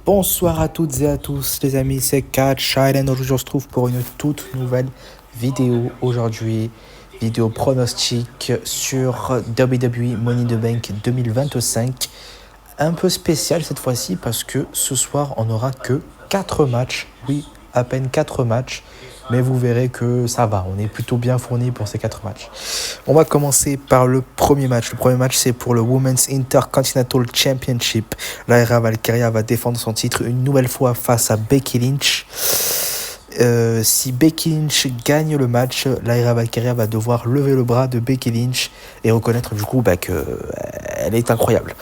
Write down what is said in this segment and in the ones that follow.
Bonsoir à toutes et à tous les amis, c'est Kat Shine. Aujourd'hui on se trouve pour une toute nouvelle vidéo. Aujourd'hui, vidéo pronostic sur WWE Money in the Bank 2025. Un peu spécial cette fois-ci parce que ce soir on n'aura que 4 matchs. Oui, à peine 4 matchs. Mais vous verrez que ça va, on est plutôt bien fourni pour ces 4 matchs. On va commencer par le premier match. Le premier match, c'est pour le Women's Intercontinental Championship. Lyra Valkyria va défendre son titre une nouvelle fois face à Becky Lynch. Si Becky Lynch gagne le match, Lyra Valkyria va devoir lever le bras de Becky Lynch et reconnaître du coup qu'elle est incroyable.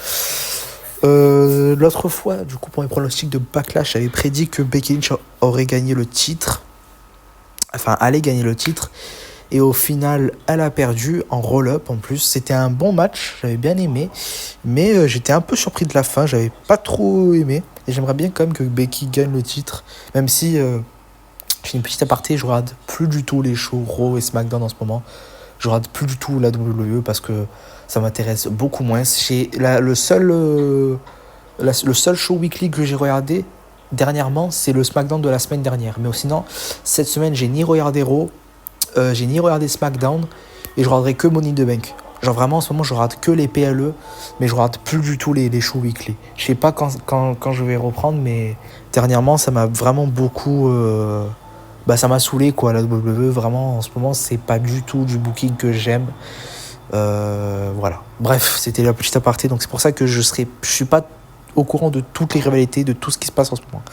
L'autre fois, du coup, pour mes pronostics de Backlash, j'avais prédit que Becky Lynch aurait gagné le titre. Enfin, allait gagner le titre. Et au final, elle a perdu en roll-up en plus. C'était un bon match, j'avais bien aimé. Mais j'étais un peu surpris de la fin, j'avais pas trop aimé. Et j'aimerais bien quand même que Becky gagne le titre. Même si, je fais une petite aparté, je regarde plus du tout les shows Raw et SmackDown en ce moment. Je regarde plus du tout la WWE parce que ça m'intéresse beaucoup moins. Le seul show weekly que j'ai regardé dernièrement, c'est le SmackDown de la semaine dernière. Mais sinon, cette semaine, j'ai ni regardé Raw, j'ai ni regardé SmackDown et je regarderai que Money in the Bank. Genre vraiment en ce moment je regarde que les PLE, mais je regarde plus du tout les shows weekly. Je sais pas quand je vais reprendre, mais dernièrement ça m'a vraiment beaucoup ça m'a saoulé quoi. La WWE vraiment en ce moment c'est pas du tout du booking que j'aime. Voilà. Bref, c'était la petite aparté, donc c'est pour ça que je suis pas au courant de toutes les rivalités, de tout ce qui se passe en ce moment.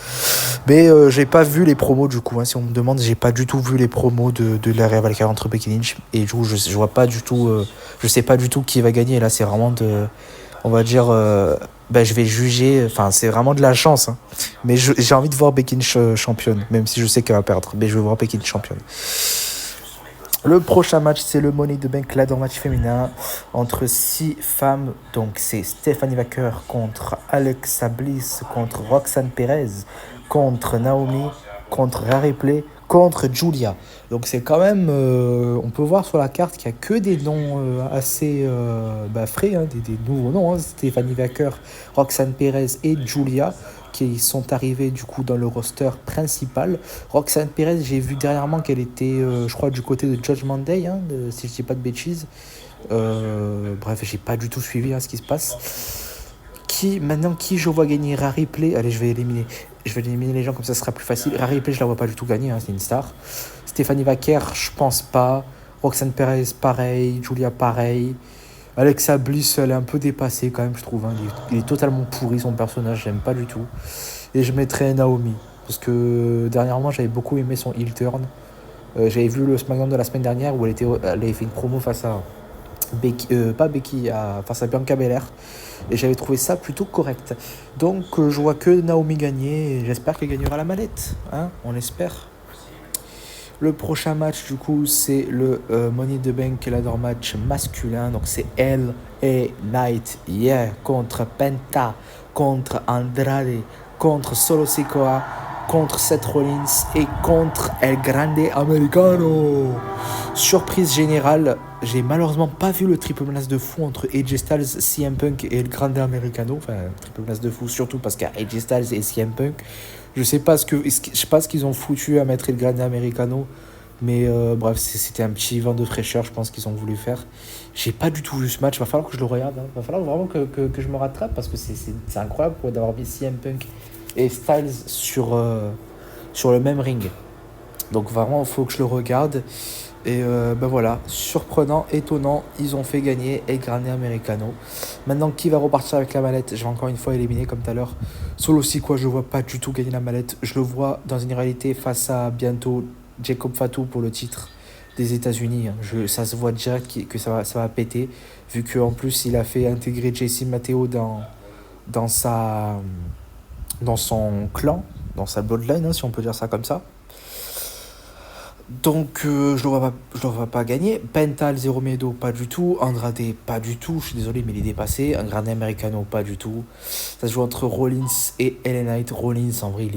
Mais j'ai pas vu les promos du coup, si on me demande, j'ai pas du tout vu les promos de la Valkyria entre Becky Lynch et du coup je vois pas du tout, je sais pas du tout qui va gagner. Là c'est vraiment on va dire, je vais juger, enfin c'est vraiment de la chance, hein. Mais j'ai envie de voir Becky Lynch championne, même si je sais qu'elle va perdre, mais je veux voir Becky Lynch championne. Le prochain match, c'est le Money in the Bank ladder match féminin entre 6 femmes. Donc, c'est Stephanie Vaquer contre Alexa Bliss, contre Roxanne Perez, contre Naomi, contre Rhea Ripley, contre Julia. Donc, c'est quand même... on peut voir sur la carte qu'il n'y a que des noms assez frais, hein, des nouveaux noms. Hein, Stephanie Vaquer, Roxanne Perez et Julia, qui sont arrivés du coup dans le roster principal. Roxanne Perez, j'ai vu dernièrement qu'elle était, je crois, du côté de Judgment Day, hein, si je dis pas de bêtises. Bref, j'ai pas du tout suivi ce qui se passe. Qui je vois gagner? Rhea Ripley. Allez, je vais éliminer les gens, comme ça sera plus facile. Rhea Ripley, je la vois pas du tout gagner, hein, c'est une star. Stephanie Vaquer, je pense pas. Roxanne Perez, pareil. Julia, pareil. Alexa Bliss, elle est un peu dépassée quand même, je trouve. Hein. Il est totalement pourri son personnage, j'aime pas du tout. Et je mettrais Naomi, parce que dernièrement j'avais beaucoup aimé son heel turn. J'avais vu le SmackDown de la semaine dernière où elle avait fait une promo face à face à Bianca Belair. Et j'avais trouvé ça plutôt correct. Donc je vois que Naomi gagner et j'espère qu'elle gagnera la mallette. Hein, on l'espère. Le prochain match, du coup, c'est le Money in the Bank ladder match masculin. Donc, c'est LA Knight, contre Penta, contre Andrade, contre Solo Sikoa, contre Seth Rollins et contre El Grande Americano. Surprise générale, j'ai malheureusement pas vu le triple menace de fou entre AJ Styles, CM Punk et El Grande Americano. Enfin, triple menace de fou surtout parce qu'il y a AJ Styles et CM Punk. Je sais pas ce qu'ils ont foutu à mettre El Grande Americano, mais bref, c'était un petit vent de fraîcheur, je pense qu'ils ont voulu faire. J'ai pas du tout vu ce match, va falloir que je le regarde, hein. Va falloir vraiment que je me rattrape parce que c'est incroyable d'avoir mis CM Punk et Styles sur le même ring. Donc vraiment, il faut que je le regarde. Et voilà, surprenant, étonnant, ils ont fait gagner El Grande Americano. Maintenant, qui va repartir avec la mallette? Je vais encore une fois éliminer comme tout à l'heure. Solo Sikoa, je vois pas du tout gagner la mallette. Je le vois dans une réalité face à bientôt Jacob Fatu pour le titre des États-Unis. Ça se voit direct que ça va péter, vu qu'en plus il a fait intégrer JC Matteo dans son clan, dans sa bloodline, hein, si on peut dire ça comme ça. Donc je le vois pas gagner. Penta, Zero Miedo, pas du tout. Andrade, pas du tout. Je suis désolé, mais il est dépassé. Un Grande Americano, pas du tout. Ça se joue entre Rollins et LA Knight. Rollins, en vrai,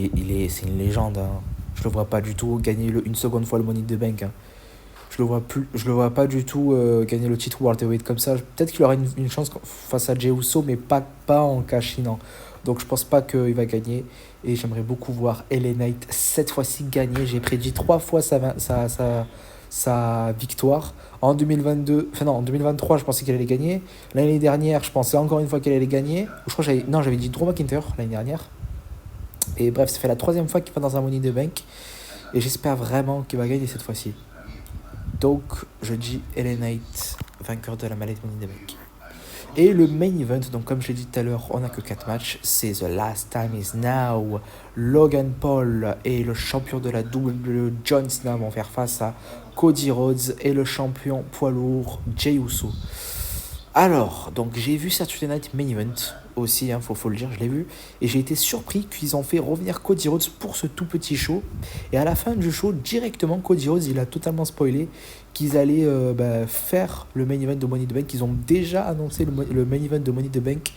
c'est une légende. Hein. Je le vois pas du tout gagner une seconde fois le Money in the Bank. Hein. Je le vois pas du tout gagner le titre World Heavyweight comme ça. Peut-être qu'il aura une chance face à Jey Uso, mais pas en cash-in. Donc je pense pas qu'il va gagner. Et j'aimerais beaucoup voir LA Knight cette fois-ci gagner. J'ai prédit 3 fois sa victoire. En 2022, enfin non, en 2023, je pensais qu'elle allait gagner. L'année dernière, je pensais encore une fois qu'elle allait gagner. Je crois que j'avais dit Drew McIntyre l'année dernière. Et bref, ça fait la 3e fois qu'il va dans un Money in the Bank. Et j'espère vraiment qu'il va gagner cette fois-ci. Donc, je dis LA Knight, vainqueur de la mallette Money in the Bank. Et le main event, donc comme je l'ai dit tout à l'heure, on n'a que 4 matchs. C'est The Last Time Is Now. Logan Paul et le champion de la WWE, John Cena, vont faire face à Cody Rhodes et le champion poids lourd, Jey Uso. Alors, donc j'ai vu Saturday Night Main Event aussi, faut le dire, je l'ai vu. Et j'ai été surpris qu'ils ont fait revenir Cody Rhodes pour ce tout petit show. Et à la fin du show, directement, Cody Rhodes, il a totalement spoilé qu'ils allaient faire le main event de Money in the Bank. Ils ont déjà annoncé le main event de Money in the Bank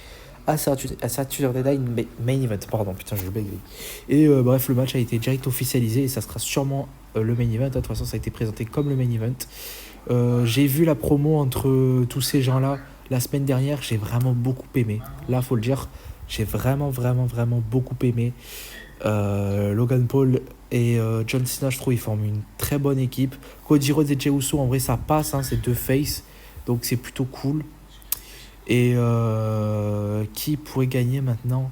à Saturday Night Main Event. Pardon, putain, je bégayé. Et bref, le match a été direct officialisé et ça sera sûrement le main event. De toute façon, ça a été présenté comme le main event. J'ai vu la promo entre tous ces gens-là la semaine dernière, j'ai vraiment beaucoup aimé. Là, faut le dire, j'ai vraiment beaucoup aimé. Logan Paul et John Cena, je trouve, ils forment une très bonne équipe. Cody Rhodes et Jey Uso, en vrai, ça passe, c'est 2 faces, donc c'est plutôt cool. Et qui pourrait gagner maintenant?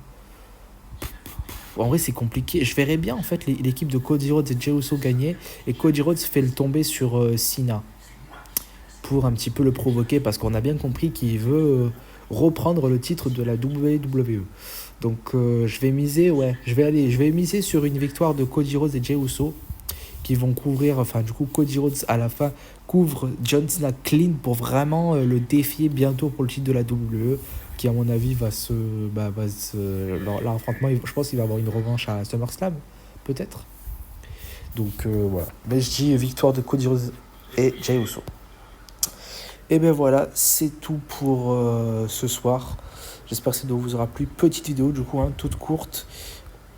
En vrai, c'est compliqué. Je verrais bien, en fait, l'équipe de Cody Rhodes et Jey Uso gagner, et Cody Rhodes fait le tomber sur Cena, pour un petit peu le provoquer, parce qu'on a bien compris qu'il veut reprendre le titre de la WWE. Donc je vais miser sur une victoire de Cody Rhodes et Jey Uso, qui vont couvrir, enfin du coup Cody Rhodes à la fin couvre John Cena clean pour vraiment le défier bientôt pour le titre de la WWE, qui à mon avis l'affrontement, je pense qu'il va avoir une revanche à SummerSlam, peut-être. Donc voilà, mais je dis victoire de Cody Rhodes et Jey Uso. Et ben voilà, c'est tout pour ce soir. J'espère que cette vidéo vous aura plu. Petite vidéo du coup, toute courte.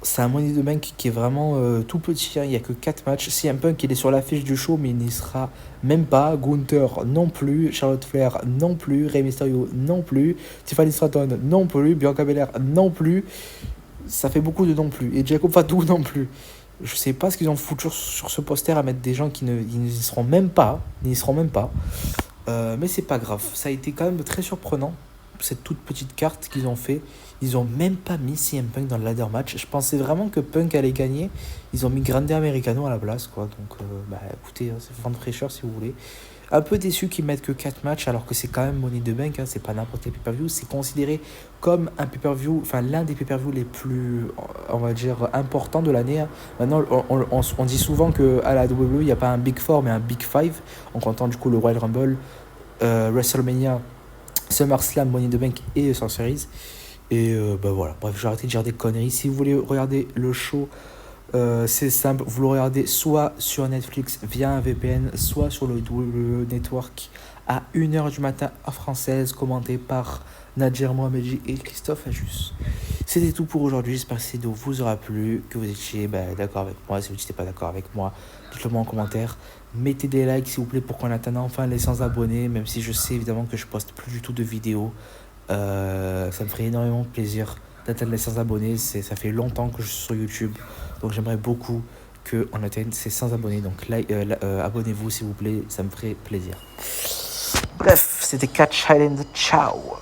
C'est un Money in the Bank qui est vraiment tout petit. Il n'y a que 4 matchs. CM Punk, il est sur l'affiche du show, mais il n'y sera même pas. Gunther non plus. Charlotte Flair non plus. Rey Mysterio non plus. Tiffany Stratton non plus. Bianca Belair non plus. Ça fait beaucoup de non plus. Et Jacob Fatu non plus. Je sais pas ce qu'ils ont foutu sur ce poster à mettre des gens qui n'y seront même pas. Mais c'est pas grave, ça a été quand même très surprenant, cette toute petite carte qu'ils ont fait. Ils ont même pas mis CM Punk dans le ladder match. Je pensais vraiment que Punk allait gagner. Ils ont mis Grande Americano à la place, quoi. Donc écoutez, c'est vent de fraîcheur si vous voulez. Un peu déçu qu'ils mettent que 4 matchs alors que c'est quand même Money in the Bank, c'est pas n'importe quel pay-per-view. C'est considéré comme un pay-per-view, enfin l'un des pay-per-view les plus, on va dire, importants de l'année. Maintenant, on dit souvent qu'à la WWE, il n'y a pas un Big Four mais un Big Five, en comptant du coup le Royal Rumble, WrestleMania, SummerSlam, Money in the Bank et Survivor Series. Et voilà, bref, j'ai arrêté de dire des conneries. Si vous voulez regarder le show, c'est simple, vous le regardez soit sur Netflix via un VPN, soit sur le Network à 1h du matin en française, commenté par Nadjer Mohamedi et Christophe Ajus. C'était tout pour aujourd'hui, j'espère que cette vidéo vous aura plu, que vous étiez d'accord avec moi. Si vous n'étiez pas d'accord avec moi, dites-le moi en commentaire. Mettez des likes s'il vous plaît pour qu'on atteigne enfin les 100 abonnés, même si je sais évidemment que je poste plus du tout de vidéos. Ça me ferait énormément plaisir d'atteindre les 100 abonnés, ça fait longtemps que je suis sur YouTube, donc j'aimerais beaucoup qu'on atteigne ces 100 abonnés, donc abonnez-vous s'il vous plaît, ça me ferait plaisir. Bref, c'était Catch Island, ciao.